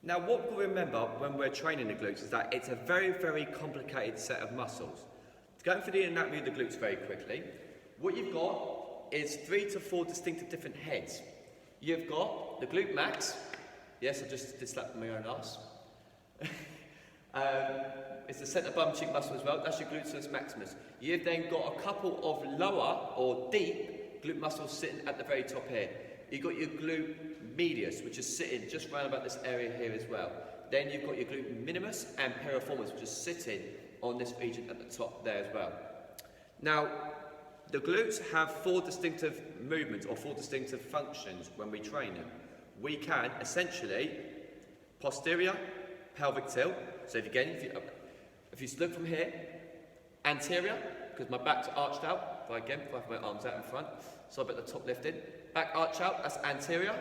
Now what we remember when we're training the glutes is that it's a very, very complicated set of muscles. Going through the anatomy of the glutes very quickly, what you've got is 3 to 4 distinctive different heads. You've got the glute max. Yes, I just did slap my own arse. It's the centre bum cheek muscle as well. That's your gluteus maximus. You've then got a couple of lower or deep glute muscles sitting at the very top here. You've got your glute medius, which is sitting just round about this area here as well. Then you've got your glute minimus and piriformis, which is sitting on this region at the top there as well. Now, the glutes have 4 distinctive movements or 4 distinctive functions when we train them. We can essentially posterior pelvic tilt. So if you look from here, anterior, because my back's arched out. If I have my arms out in front, so I've got the top lifted. Back arch out, that's anterior,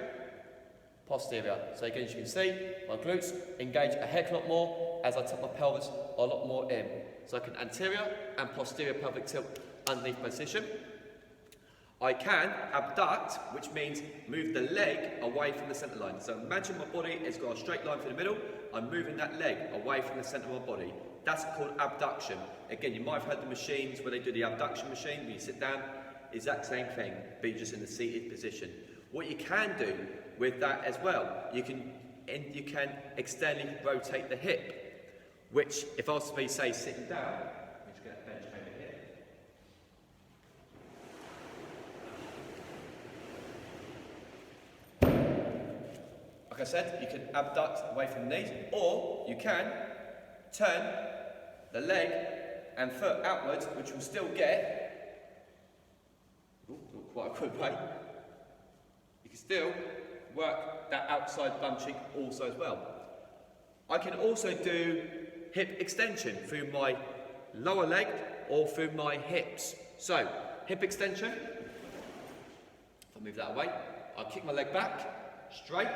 posterior. So again, as you can see, my glutes engage a heck lot more as I tuck my pelvis a lot more in. So I can anterior and posterior pelvic tilt underneath position. I can abduct, which means move the leg away from the centre line. So imagine my body has got a straight line through the middle. I'm moving that leg away from the centre of my body. That's called abduction. Again, you might have heard the machines where they do the abduction machine, when you sit down, exact same thing, but you're just in the seated position. What you can do with that as well, you can externally rotate the hip, which if I was to be, say, sitting down, I'm just going to bench over here. Like I said, you can abduct away from the knees, or you can turn the leg and foot outwards, which will still get, not quite a good way, you can still work that outside bum cheek also as well. I can also do hip extension through my lower leg or through my hips. So, hip extension, if I move that away, I'll kick my leg back, straight,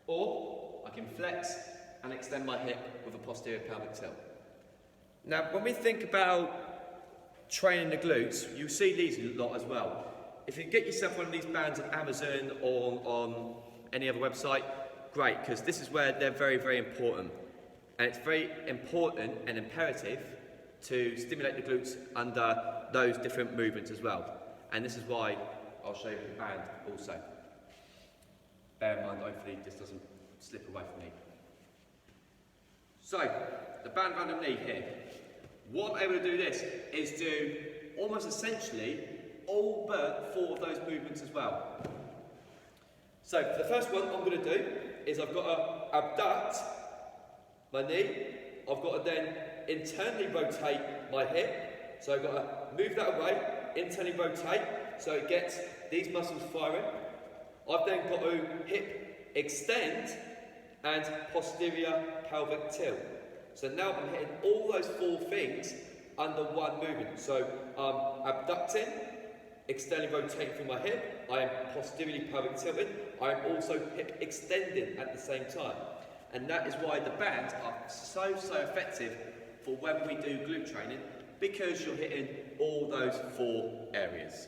or I can flex and extend my hip with a posterior pelvic tilt. Now, when we think about training the glutes, you see these a lot as well. If you get yourself one of these bands on Amazon or on any other website, great, because this is where they're very, very important. And it's very important and imperative to stimulate the glutes under those different movements as well. And this is why I'll show you the band also. Bear in mind, hopefully this doesn't slip away from me. So, the band around the knee here. What I'm able to do this is do almost essentially all but 4 of those movements as well. So, for the first one, I'm going to do is I've got to abduct my knee. I've got to then internally rotate my hip. So I've got to move that away, internally rotate, so it gets these muscles firing. I've then got to hip extend and posterior pelvic tilt. So now I'm hitting all those 4 things under one movement. So I'm abducting, externally rotating through my hip, I am posteriorly pelvic tilting, I am also hip extending at the same time. And that is why the bands are so effective for when we do glute training, because you're hitting all those 4 areas.